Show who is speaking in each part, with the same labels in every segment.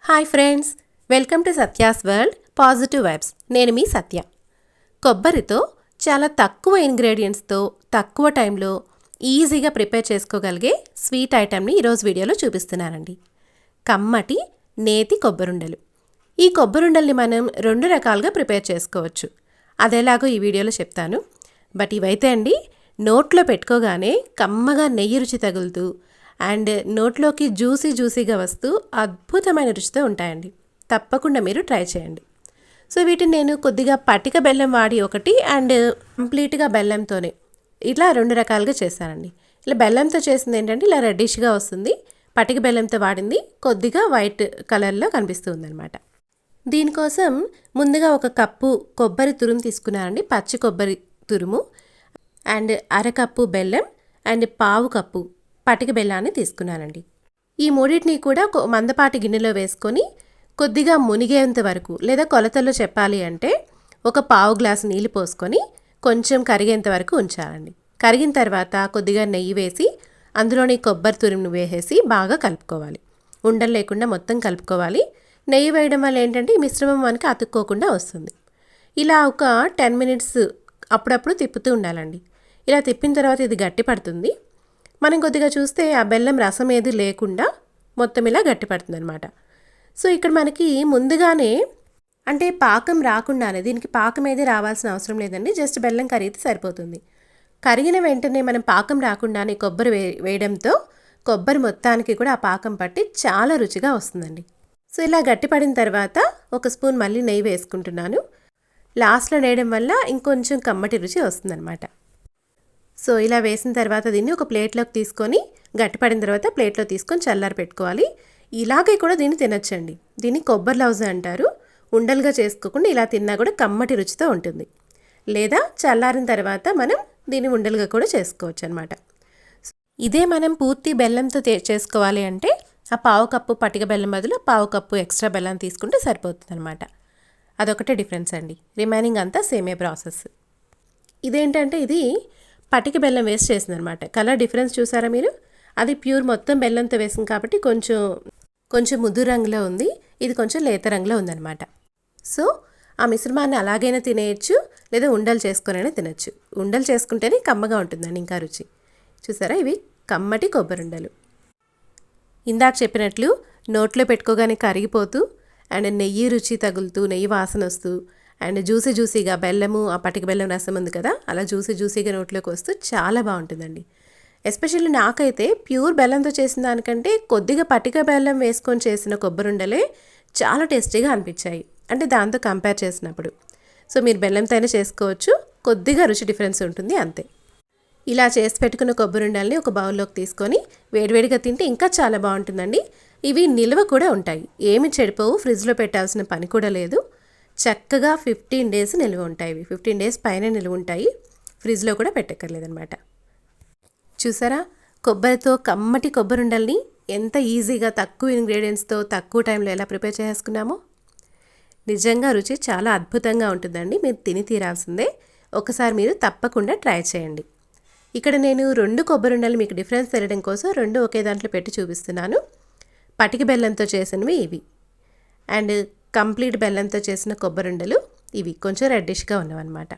Speaker 1: Hi friends, welcome to Satya's world positive vibes. నేను మీ సత్య. కొబ్బరితో చాలా తక్కువ ఇంగ్రీడియంట్స్తో తక్కువ టైంలో ఈజీగా ప్రిపేర్ చేసుకోగలిగే స్వీట్ ఐటెంని ఈరోజు వీడియోలో చూపిస్తున్నానండి. కమ్మటి నేతి కొబ్బరుండలు. ఈ కొబ్బరుండల్ని మనం 2 రకాలుగా ప్రిపేర్ చేసుకోవచ్చు. అదేలాగో ఈ వీడియోలో చెప్తాను. బట్ ఇవైతే అండి నోట్లో పెట్టుకోగానే కమ్మగా నెయ్యి రుచి తగులుతూ అండ్ నోట్లోకి జ్యూసీగా వస్తూ అద్భుతమైన రుచితో ఉంటాయండి. తప్పకుండా మీరు ట్రై చేయండి. సో వీటిని నేను కొద్దిగా పటిక బెల్లం వాడి ఒకటి అండ్ కంప్లీట్గా బెల్లంతోనే ఇలా 2 రకాలుగా చేశానండి. ఇలా బెల్లంతో చేసింది ఏంటంటే ఇలా రెడ్డిష్గా వస్తుంది. పటిక బెల్లంతో వాడింది కొద్దిగా వైట్ కలర్లో కనిపిస్తుంది అనమాట. దీనికోసం ముందుగా 1 కప్పు కొబ్బరి తురుము తీసుకున్నానండి. పచ్చి కొబ్బరి తురుము అండ్ 1/2 కప్పు బెల్లం అండ్ 1/2 కప్పు పటిక బెల్లాన్ని తీసుకున్నానండి. ఈ మూడింటిని కూడా మందపాటి గిన్నెలో వేసుకొని కొద్దిగా మునిగేంత వరకు లేదా కొలతల్లో చెప్పాలి అంటే 1/4 గ్లాసు నీళ్ళు పోసుకొని కొంచెం కరిగేంత వరకు ఉంచాలండి. కరిగిన తర్వాత కొద్దిగా నెయ్యి వేసి అందులోని కొబ్బరి తురుమును వేసేసి బాగా కలుపుకోవాలి. ఉండలు లేకుండా మొత్తం కలుపుకోవాలి. నెయ్యి వేయడం వల్ల ఏంటంటే ఈ మిశ్రమం మనకి అతుక్కోకుండా వస్తుంది. ఇలా ఒక 10 మినిట్స్ అప్పుడప్పుడు తిప్పుతూ ఉండాలండి. ఇలా తిప్పిన తర్వాత ఇది గట్టి పడుతుంది. మనం కొద్దిగా చూస్తే ఆ బెల్లం రసం ఏది లేకుండా మొత్తం ఇలా గట్టి పడుతుంది అనమాట. సో ఇక్కడ మనకి ముందుగానే అంటే పాకం రాకుండానే దీనికి పాకం ఏది రావాల్సిన అవసరం లేదండి. జస్ట్ బెల్లం కరిగితే సరిపోతుంది. కరిగిన వెంటనే మనం పాకం రాకుండానే కొబ్బరి వేయడంతో కొబ్బరి మొత్తానికి కూడా ఆ పాకం పట్టి చాలా రుచిగా వస్తుందండి. సో ఇలా గట్టి పడిన తర్వాత 1 స్పూన్ మళ్ళీ నెయ్యి వేసుకుంటున్నాను. లాస్ట్లో వేయడం వల్ల ఇంకొంచెం కమ్మటి రుచి వస్తుందన్నమాట. సో ఇలా వేసిన తర్వాత దీన్ని ఒక ప్లేట్లోకి తీసుకొని గట్టిపడిన తర్వాత ప్లేట్లో తీసుకొని చల్లారి పెట్టుకోవాలి. ఇలాగే కూడా దీన్ని తినచ్చండి. దీన్ని కొబ్బరి లౌజ అంటారు. ఉండలుగా చేసుకోకుండా ఇలా తిన్నా కూడా కమ్మటి రుచితో ఉంటుంది. లేదా చల్లారిన తర్వాత మనం దీన్ని ఉండలుగా కూడా చేసుకోవచ్చు అనమాట. ఇదే మనం పూర్తి బెల్లంతో చేసుకోవాలి అంటే ఆ 1/4 కప్పు పటిక బెల్లం బదులు 1/4 కప్పు ఎక్స్ట్రా బెల్లం తీసుకుంటే సరిపోతుంది అనమాట. అదొకటే డిఫరెన్స్ అండి. రిమైనింగ్ అంతా సేమే ప్రాసెస్. ఇదేంటంటే ఇది పటిక బెల్లం వేసి చేసిందనమాట. కలర్ డిఫరెన్స్ చూసారా మీరు? అది ప్యూర్ మొత్తం బెల్లంతో వేసింది కాబట్టి కొంచెం ముదురు రంగులో ఉంది. ఇది కొంచెం లేత రంగులో ఉందన్నమాట. సో ఆ మిశ్రమాన్ని అలాగైనా తినేయచ్చు, లేదా ఉండలు చేసుకొనైనా తినచ్చు. ఉండలు చేసుకుంటేనే కమ్మగా ఉంటుందండి ఇంకా రుచి. చూసారా, ఇవి కమ్మటి కొబ్బరుండలు. ఇందాక చెప్పినట్లు నోట్లో పెట్టుకోగానే కరిగిపోతూ అండ్ నెయ్యి రుచి తగులుతూ నెయ్యి వాసన వస్తూ అండ్ జ్యూసీగా బెల్లము ఆ పటిక బెల్లం రసం ఉంది కదా, అలా జ్యూసీగా నోట్లోకి వస్తూ చాలా బాగుంటుందండి. ఎస్పెషల్లీ నాకైతే ప్యూర్ బెల్లంతో చేసిన దానికంటే కొద్దిగా పటిక బెల్లం వేసుకొని చేసిన కొబ్బరుండలే చాలా టేస్టీగా అనిపించాయి, అంటే దాంతో కంపేర్ చేసినప్పుడు. సో మీరు బెల్లంతోనే చేసుకోవచ్చు, కొద్దిగా రుచి డిఫరెన్స్ ఉంటుంది అంతే. ఇలా చేసి పెట్టుకున్న కొబ్బరుండల్ని ఒక బౌల్లోకి తీసుకొని వేడివేడిగా తింటే ఇంకా చాలా బాగుంటుందండి. ఇవి నిల్వ కూడా ఉంటాయి, ఏమి చెడిపోవు, ఫ్రిడ్జ్లో పెట్టాల్సిన పని కూడా లేదు. చక్కగా 15 డేస్ నిల్వ ఉంటాయి. 15 డేస్ పైన నిల్వ ఉంటాయి. ఫ్రిడ్జ్లో కూడా పెట్టక్కర్లేదనమాట. చూసారా, కొబ్బరితో కమ్మటి కొబ్బరుండల్ని ఎంత ఈజీగా తక్కువ ఇంగ్రీడియంట్స్తో తక్కువ టైంలో ఎలా ప్రిపేర్ చేసుకున్నామో. నిజంగా రుచి చాలా అద్భుతంగా ఉంటుందండి. మీరు తిని తీరాల్సిందే. ఒకసారి మీరు తప్పకుండా ట్రై చేయండి. ఇక్కడ నేను 2 కొబ్బరుండలు మీకు డిఫరెన్స్ తెలియడం కోసం 2 ఒకే దాంట్లో పెట్టి చూపిస్తున్నాను. పటిక బెల్లంతో చేసినవి ఇవి అండ్ కంప్లీట్ బెల్లంతో చేసిన కొబ్బరుండలు ఇవి కొంచెం రెడ్డిష్గా ఉన్నవన్నమాట.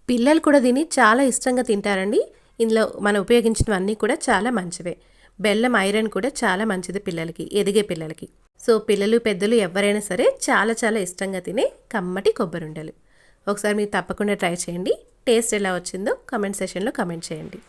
Speaker 1: పిల్లలు కూడా దీన్ని చాలా ఇష్టంగా తింటారండి. ఇందులో మనం ఉపయోగించినవన్నీ కూడా చాలా మంచివే. బెల్లం ఐరన్ కూడా చాలా మంచిది పిల్లలకి, ఎదిగే పిల్లలకి. సో పిల్లలు పెద్దలు ఎవరైనా సరే చాలా చాలా ఇష్టంగా తినే కమ్మటి కొబ్బరుండలు. ఒకసారి మీరు తప్పకుండా ట్రై చేయండి. టేస్ట్ ఎలా వచ్చిందో కమెంట్ సెషన్లో కమెంట్ చేయండి.